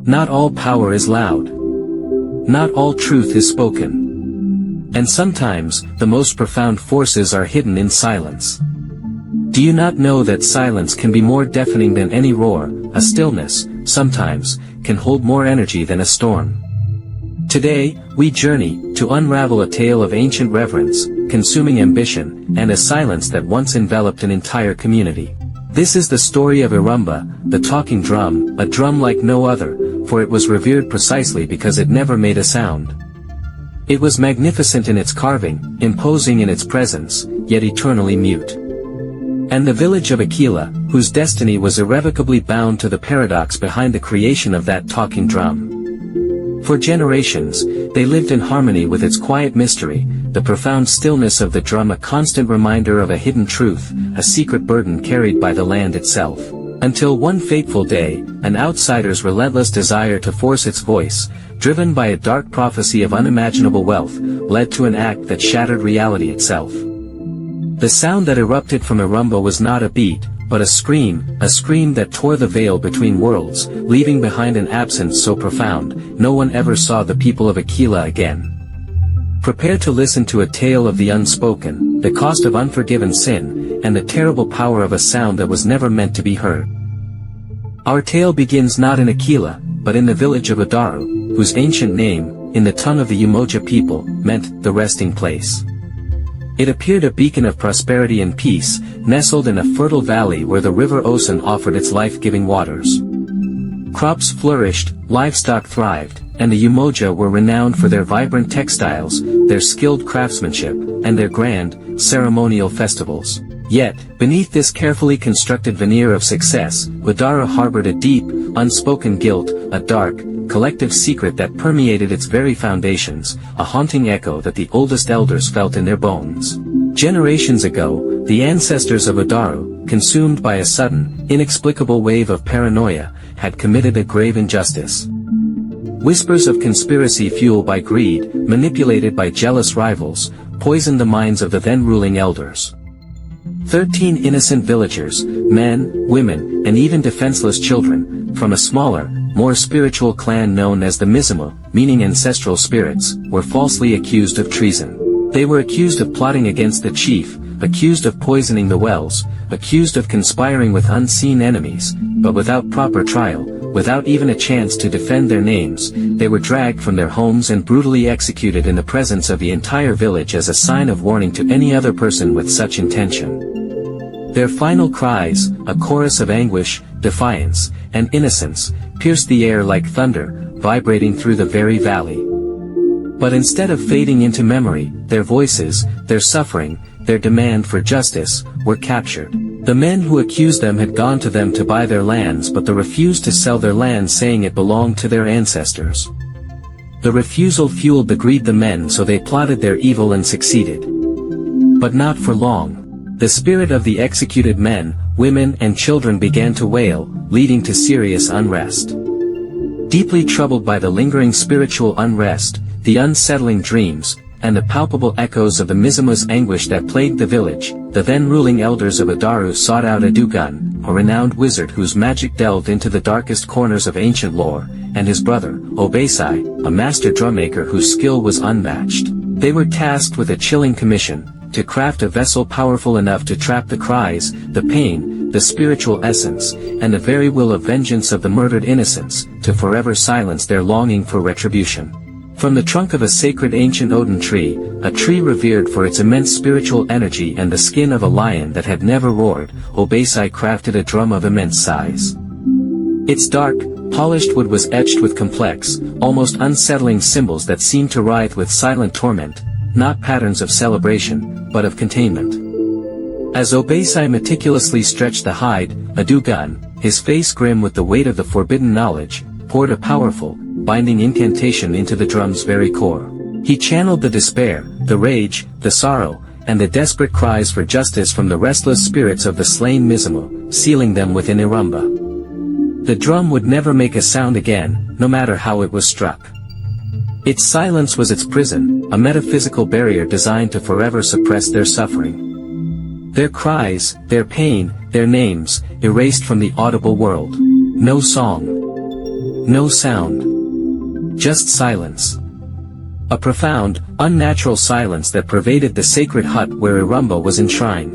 Not all power is loud. Not all truth is spoken. And sometimes, the most profound forces are hidden in silence. Do you not know that silence can be more deafening than any roar? A stillness, sometimes, can hold more energy than a storm. Today, we journey to unravel a tale of ancient reverence, consuming ambition, and a silence that once enveloped an entire community. This is the story of Irumba, the talking drum, a drum like no other, for it was revered precisely because it never made a sound. It was magnificent in its carving, imposing in its presence, yet eternally mute. And the village of Aquila, whose destiny was irrevocably bound to the paradox behind the creation of that talking drum. For generations, they lived in harmony with its quiet mystery, the profound stillness of the drum a constant reminder of a hidden truth, a secret burden carried by the land itself. Until one fateful day, an outsider's relentless desire to force its voice, driven by a dark prophecy of unimaginable wealth, led to an act that shattered reality itself. The sound that erupted from Irumba was not a beat, but a scream that tore the veil between worlds, leaving behind an absence so profound, no one ever saw the people of Aquila again. Prepare to listen to a tale of the unspoken, the cost of unforgiven sin, and the terrible power of a sound that was never meant to be heard. Our tale begins not in Aquila, but in the village of Udaru, whose ancient name, in the tongue of the Umoja people, meant the resting place. It appeared a beacon of prosperity and peace, nestled in a fertile valley where the river Osun offered its life-giving waters. Crops flourished, livestock thrived, and the Umoja were renowned for their vibrant textiles, their skilled craftsmanship, and their grand, ceremonial festivals. Yet, beneath this carefully constructed veneer of success, Udaru harbored a deep, unspoken guilt, a dark, collective secret that permeated its very foundations, a haunting echo that the oldest elders felt in their bones. Generations ago, the ancestors of Udaru, consumed by a sudden, inexplicable wave of paranoia, had committed a grave injustice. Whispers of conspiracy fueled by greed, manipulated by jealous rivals, poisoned the minds of the then-ruling elders. 13 innocent villagers, men, women, and even defenseless children, from a smaller, more spiritual clan known as the Mizimu, meaning ancestral spirits, were falsely accused of treason. They were accused of plotting against the chief, accused of poisoning the wells, accused of conspiring with unseen enemies, but without proper trial, without even a chance to defend their names, they were dragged from their homes and brutally executed in the presence of the entire village as a sign of warning to any other person with such intention. Their final cries, a chorus of anguish, defiance, and innocence, pierced the air like thunder, vibrating through the very valley. But instead of fading into memory, their voices, their suffering, their demand for justice, were captured. The men who accused them had gone to them to buy their lands, but they refused to sell their land, saying it belonged to their ancestors. The refusal fueled the greed of the men, so they plotted their evil and succeeded. But not for long. The spirit of the executed men, women and children began to wail, leading to serious unrest. Deeply troubled by the lingering spiritual unrest, the unsettling dreams, and the palpable echoes of the Mizimu's anguish that plagued the village, the then-ruling elders of Udaru sought out Adugan, a renowned wizard whose magic delved into the darkest corners of ancient lore, and his brother, Obesai, a master drummaker whose skill was unmatched. They were tasked with a chilling commission, to craft a vessel powerful enough to trap the cries, the pain, the spiritual essence, and the very will of vengeance of the murdered innocents, to forever silence their longing for retribution. From the trunk of a sacred ancient Odin tree, a tree revered for its immense spiritual energy and the skin of a lion that had never roared, Obesai crafted a drum of immense size. Its dark, polished wood was etched with complex, almost unsettling symbols that seemed to writhe with silent torment, not patterns of celebration, but of containment. As Obesai meticulously stretched the hide, Adugan, his face grim with the weight of the forbidden knowledge, poured a powerful, binding incantation into the drum's very core. He channeled the despair, the rage, the sorrow, and the desperate cries for justice from the restless spirits of the slain Mizimu, sealing them within Irumba. The drum would never make a sound again, no matter how it was struck. Its silence was its prison, a metaphysical barrier designed to forever suppress their suffering. Their cries, their pain, their names, erased from the audible world. No song. No sound. Just silence. A profound, unnatural silence that pervaded the sacred hut where Irumba was enshrined.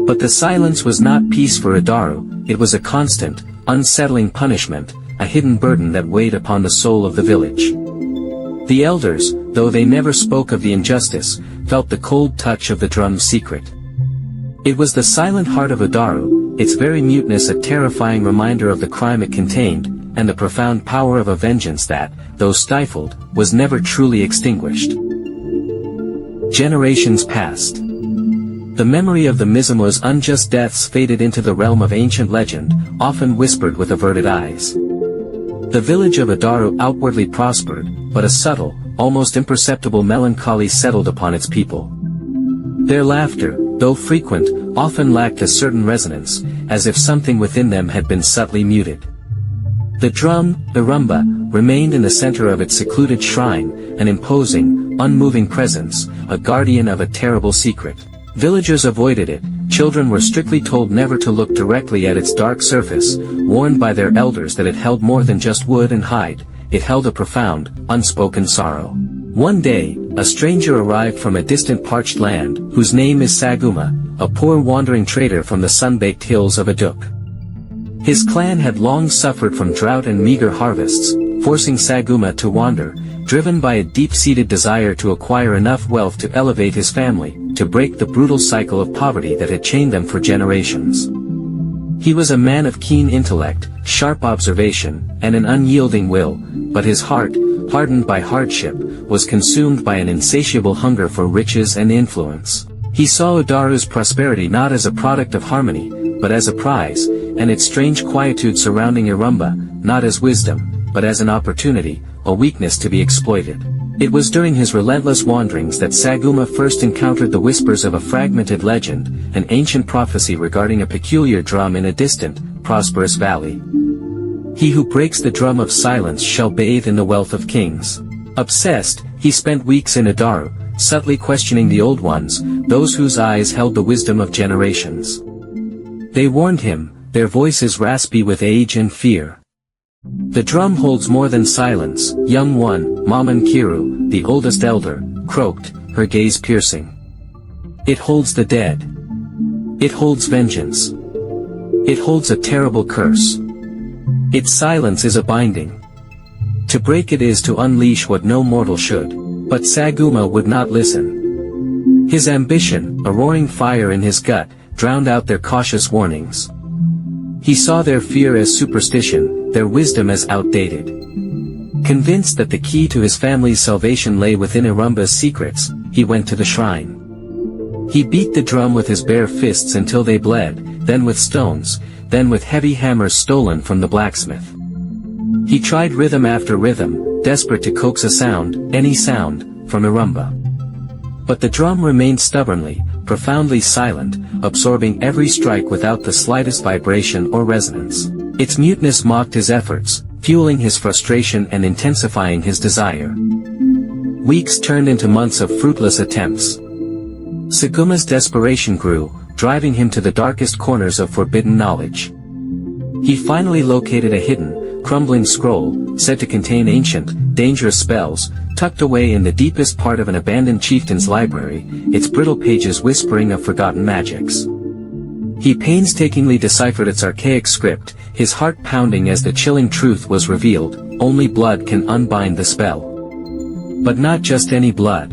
But the silence was not peace for Adaru, it was a constant, unsettling punishment, a hidden burden that weighed upon the soul of the village. The elders, though they never spoke of the injustice, felt the cold touch of the drum's secret. It was the silent heart of Adaru, its very muteness a terrifying reminder of the crime it contained, and the profound power of a vengeance that, though stifled, was never truly extinguished. Generations passed. The memory of the Mizumo's unjust deaths faded into the realm of ancient legend, often whispered with averted eyes. The village of Adaru outwardly prospered, but a subtle, almost imperceptible melancholy settled upon its people. Their laughter, though frequent, often lacked a certain resonance, as if something within them had been subtly muted. The drum, Irumba, remained in the center of its secluded shrine, an imposing, unmoving presence, a guardian of a terrible secret. Villagers avoided it, children were strictly told never to look directly at its dark surface, warned by their elders that it held more than just wood and hide, it held a profound, unspoken sorrow. One day, a stranger arrived from a distant parched land, whose name is Sanguma, a poor wandering trader from the sun-baked hills of Udeko. His clan had long suffered from drought and meager harvests, forcing Sanguma to wander, driven by a deep-seated desire to acquire enough wealth to elevate his family, to break the brutal cycle of poverty that had chained them for generations. He was a man of keen intellect, sharp observation, and an unyielding will, but his heart, hardened by hardship, was consumed by an insatiable hunger for riches and influence. He saw Adaru's prosperity not as a product of harmony, but as a prize, and its strange quietude surrounding Irumba, not as wisdom, but as an opportunity, a weakness to be exploited. It was during his relentless wanderings that Sanguma first encountered the whispers of a fragmented legend, an ancient prophecy regarding a peculiar drum in a distant, prosperous valley. He who breaks the drum of silence shall bathe in the wealth of kings. Obsessed, he spent weeks in Adaru, subtly questioning the old ones, those whose eyes held the wisdom of generations. They warned him, their voices raspy with age and fear. The drum holds more than silence, young one, Maman Kiru, the oldest elder, croaked, her gaze piercing. It holds the dead. It holds vengeance. It holds a terrible curse. Its silence is a binding. To break it is to unleash what no mortal should. But Sanguma would not listen. His ambition, a roaring fire in his gut, drowned out their cautious warnings. He saw their fear as superstition, their wisdom as outdated. Convinced that the key to his family's salvation lay within Irumba's secrets, he went to the shrine. He beat the drum with his bare fists until they bled, then with stones, then with heavy hammers stolen from the blacksmith. He tried rhythm after rhythm, desperate to coax a sound, any sound, from Irumba. But the drum remained stubbornly, profoundly silent, absorbing every strike without the slightest vibration or resonance. Its muteness mocked his efforts, fueling his frustration and intensifying his desire. Weeks turned into months of fruitless attempts. Sanguma's desperation grew, driving him to the darkest corners of forbidden knowledge. He finally located a hidden, crumbling scroll, said to contain ancient, dangerous spells, tucked away in the deepest part of an abandoned chieftain's library, its brittle pages whispering of forgotten magics. He painstakingly deciphered its archaic script, his heart pounding as the chilling truth was revealed, only blood can unbind the spell. But not just any blood.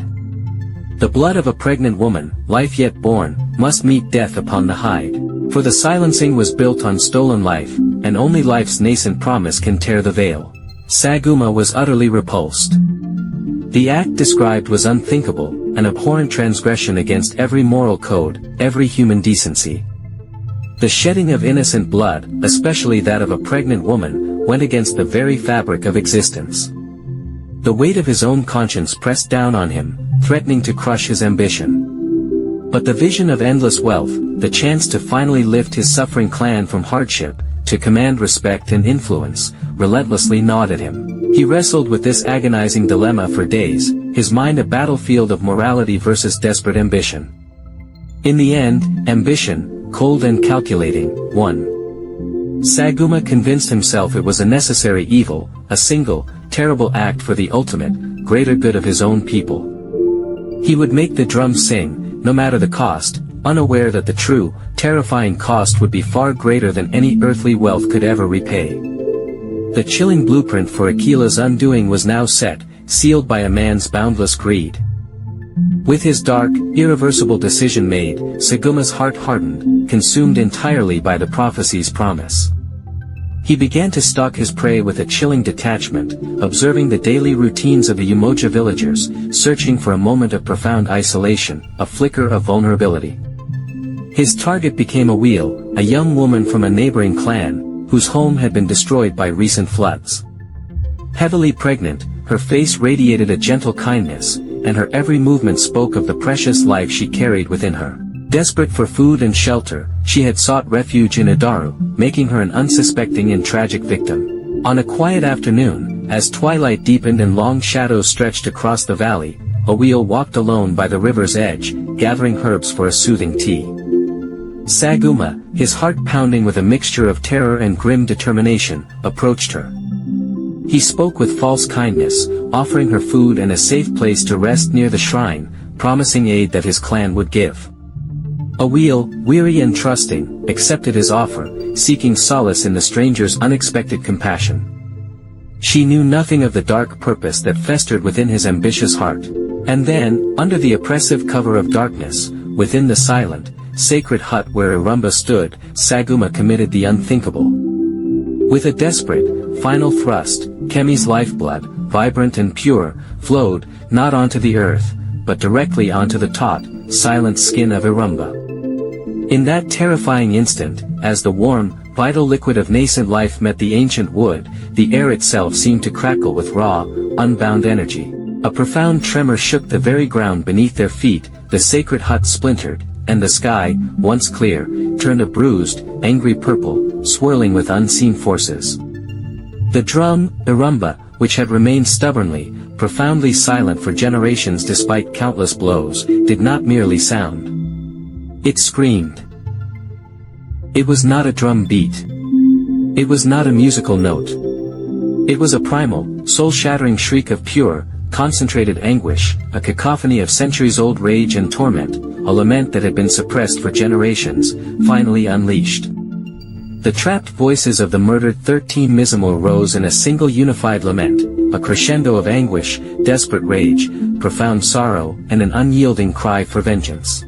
The blood of a pregnant woman, life yet born, must meet death upon the hide. For the silencing was built on stolen life, and only life's nascent promise can tear the veil. Sanguma was utterly repulsed. The act described was unthinkable, an abhorrent transgression against every moral code, every human decency. The shedding of innocent blood, especially that of a pregnant woman, went against the very fabric of existence. The weight of his own conscience pressed down on him, threatening to crush his ambition. But the vision of endless wealth, the chance to finally lift his suffering clan from hardship, to command respect and influence, relentlessly gnawed at him. He wrestled with this agonizing dilemma for days, his mind a battlefield of morality versus desperate ambition. In the end, ambition, cold and calculating, won. Sanguma convinced himself it was a necessary evil, a single, terrible act for the ultimate, greater good of his own people. He would make the drum sing, no matter the cost, unaware that the true, terrifying cost would be far greater than any earthly wealth could ever repay. The chilling blueprint for Aquila's undoing was now set, sealed by a man's boundless greed. With his dark, irreversible decision made, Sanguma's heart hardened, consumed entirely by the prophecy's promise. He began to stalk his prey with a chilling detachment, observing the daily routines of the Umoja villagers, searching for a moment of profound isolation, a flicker of vulnerability. His target became a wheel, a young woman from a neighboring clan, whose home had been destroyed by recent floods. Heavily pregnant, her face radiated a gentle kindness, and her every movement spoke of the precious life she carried within her. Desperate for food and shelter, she had sought refuge in Udaru, making her an unsuspecting and tragic victim. On a quiet afternoon, as twilight deepened and long shadows stretched across the valley, Awil walked alone by the river's edge, gathering herbs for a soothing tea. Sanguma, his heart pounding with a mixture of terror and grim determination, approached her. He spoke with false kindness, offering her food and a safe place to rest near the shrine, promising aid that his clan would give. Awil, weary and trusting, accepted his offer, seeking solace in the stranger's unexpected compassion. She knew nothing of the dark purpose that festered within his ambitious heart. And then, under the oppressive cover of darkness, within the silent, sacred hut where Irumba stood, Sanguma committed the unthinkable. With a desperate, final thrust, Kemi's lifeblood, vibrant and pure, flowed, not onto the earth, but directly onto the taut, silent skin of Irumba. In that terrifying instant, as the warm, vital liquid of nascent life met the ancient wood, the air itself seemed to crackle with raw, unbound energy. A profound tremor shook the very ground beneath their feet, the sacred hut splintered, and the sky, once clear, turned a bruised, angry purple, swirling with unseen forces. The drum, Irumba, which had remained stubbornly, profoundly silent for generations despite countless blows, did not merely sound. It screamed. It was not a drum beat. It was not a musical note. It was a primal, soul-shattering shriek of pure, concentrated anguish, a cacophony of centuries-old rage and torment, a lament that had been suppressed for generations, finally unleashed. The trapped voices of the murdered 13 Mizamor rose in a single unified lament, a crescendo of anguish, desperate rage, profound sorrow, and an unyielding cry for vengeance.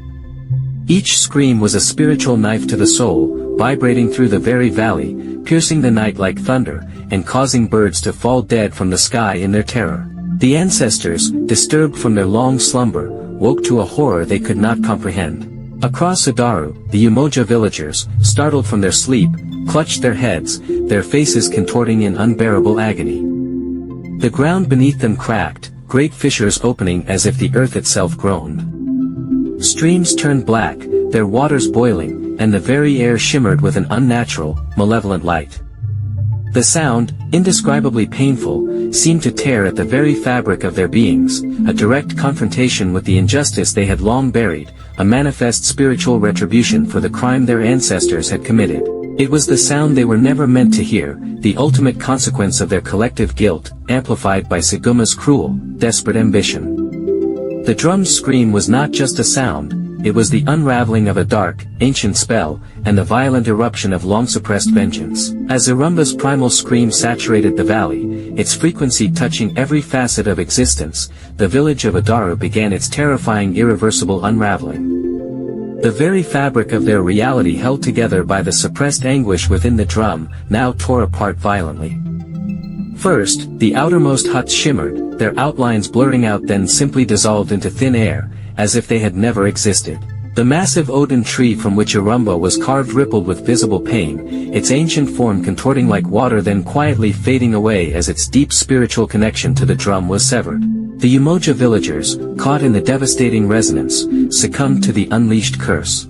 Each scream was a spiritual knife to the soul, vibrating through the very valley, piercing the night like thunder, and causing birds to fall dead from the sky in their terror. The ancestors, disturbed from their long slumber, woke to a horror they could not comprehend. Across Udaru, the Umoja villagers, startled from their sleep, clutched their heads, their faces contorting in unbearable agony. The ground beneath them cracked, great fissures opening as if the earth itself groaned. Streams turned black, their waters boiling, and the very air shimmered with an unnatural, malevolent light. The sound, indescribably painful, seemed to tear at the very fabric of their beings, a direct confrontation with the injustice they had long buried, a manifest spiritual retribution for the crime their ancestors had committed. It was the sound they were never meant to hear, the ultimate consequence of their collective guilt, amplified by Sanguma's cruel, desperate ambition. The drum's scream was not just a sound, it was the unraveling of a dark, ancient spell, and the violent eruption of long-suppressed vengeance. As Irumba's primal scream saturated the valley, its frequency touching every facet of existence, the village of Udaru began its terrifying irreversible unraveling. The very fabric of their reality held together by the suppressed anguish within the drum, now tore apart violently. First, the outermost huts shimmered, their outlines blurring out, then simply dissolved into thin air, as if they had never existed. The massive Odin tree from which Irumba was carved rippled with visible pain, its ancient form contorting like water, then quietly fading away as its deep spiritual connection to the drum was severed. The Umoja villagers, caught in the devastating resonance, succumbed to the unleashed curse.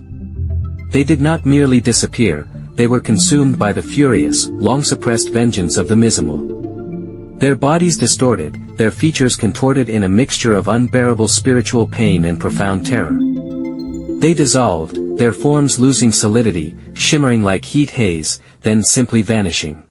They did not merely disappear, they were consumed by the furious, long-suppressed vengeance of the Mizamor. Their bodies distorted, their features contorted in a mixture of unbearable spiritual pain and profound terror. They dissolved, their forms losing solidity, shimmering like heat haze, then simply vanishing.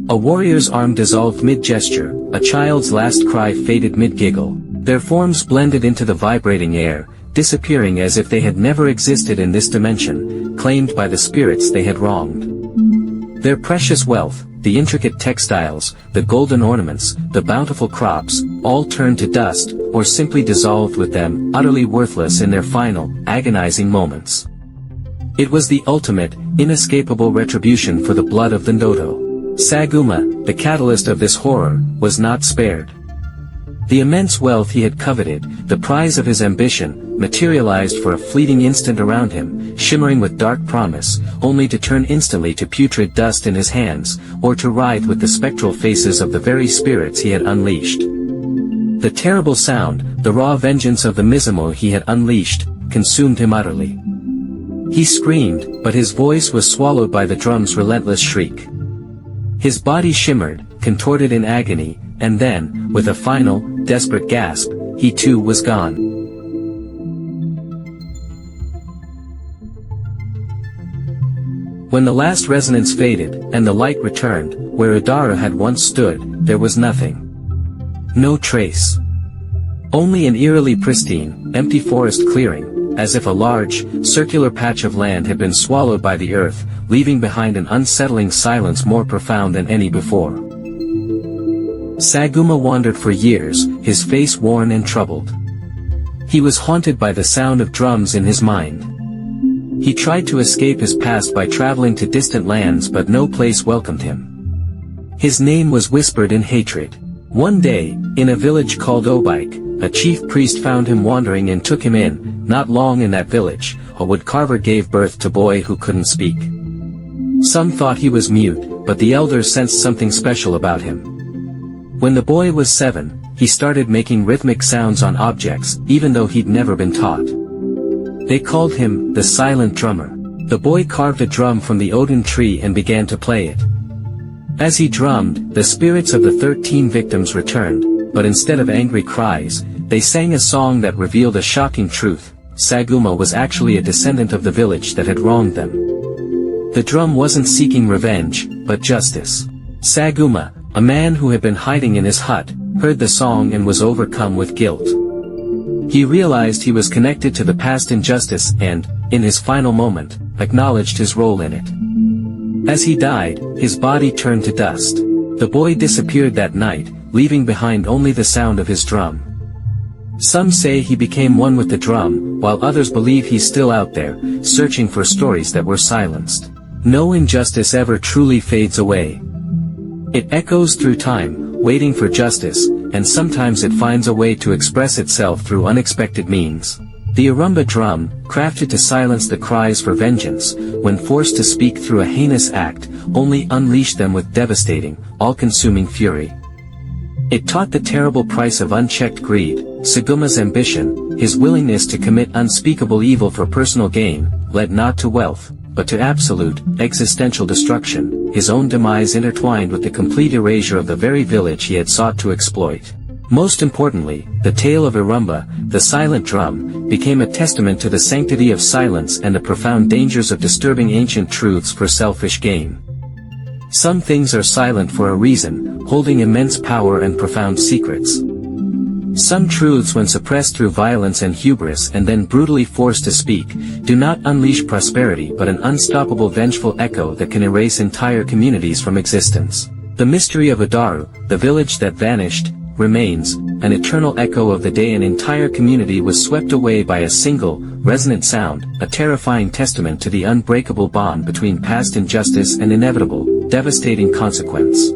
A warrior's arm dissolved mid-gesture, a child's last cry faded mid-giggle. Their forms blended into the vibrating air, disappearing as if they had never existed in this dimension, claimed by the spirits they had wronged. Their precious wealth, the intricate textiles, the golden ornaments, the bountiful crops, all turned to dust, or simply dissolved with them, utterly worthless in their final, agonizing moments. It was the ultimate, inescapable retribution for the blood of the Ndoto. Sanguma, the catalyst of this horror, was not spared. The immense wealth he had coveted, the prize of his ambition, materialized for a fleeting instant around him, shimmering with dark promise, only to turn instantly to putrid dust in his hands, or to writhe with the spectral faces of the very spirits he had unleashed. The terrible sound, the raw vengeance of the Mizamo he had unleashed, consumed him utterly. He screamed, but his voice was swallowed by the drum's relentless shriek. His body shimmered, contorted in agony, and then, with a final, desperate gasp, he too was gone. When the last resonance faded, and the light returned, where Udara had once stood, there was nothing. No trace. Only an eerily pristine, empty forest clearing, as if a large, circular patch of land had been swallowed by the earth, leaving behind an unsettling silence more profound than any before. Sanguma wandered for years, his face worn and troubled. He was haunted by the sound of drums in his mind. He tried to escape his past by traveling to distant lands, but no place welcomed him. His name was whispered in hatred. One day, in a village called Obike, a chief priest found him wandering and took him in. Not long in that village, a woodcarver gave birth to a boy who couldn't speak. Some thought he was mute, but the elders sensed something special about him. When the boy was 7, he started making rhythmic sounds on objects, even though he'd never been taught. They called him the silent drummer. The boy carved a drum from the Odin tree and began to play it. As he drummed, the spirits of the 13 victims returned, but instead of angry cries, they sang a song that revealed a shocking truth. Sanguma was actually a descendant of the village that had wronged them. The drum wasn't seeking revenge, but justice. Sanguma, a man who had been hiding in his hut, heard the song and was overcome with guilt. He realized he was connected to the past injustice and, in his final moment, acknowledged his role in it. As he died, his body turned to dust. The boy disappeared that night, leaving behind only the sound of his drum. Some say he became one with the drum, while others believe he's still out there, searching for stories that were silenced. No injustice ever truly fades away. It echoes through time, waiting for justice, and sometimes it finds a way to express itself through unexpected means. The Urumba drum, crafted to silence the cries for vengeance, when forced to speak through a heinous act, only unleashed them with devastating, all-consuming fury. It taught the terrible price of unchecked greed. Sanguma's ambition, his willingness to commit unspeakable evil for personal gain, led not to wealth, but to absolute, existential destruction, his own demise intertwined with the complete erasure of the very village he had sought to exploit. Most importantly, the tale of Urumba, the silent drum, became a testament to the sanctity of silence and the profound dangers of disturbing ancient truths for selfish gain. Some things are silent for a reason, holding immense power and profound secrets. Some truths, when suppressed through violence and hubris and then brutally forced to speak, do not unleash prosperity but an unstoppable vengeful echo that can erase entire communities from existence. The mystery of Udaru, the village that vanished, remains, an eternal echo of the day an entire community was swept away by a single, resonant sound, a terrifying testament to the unbreakable bond between past injustice and inevitable, devastating consequence.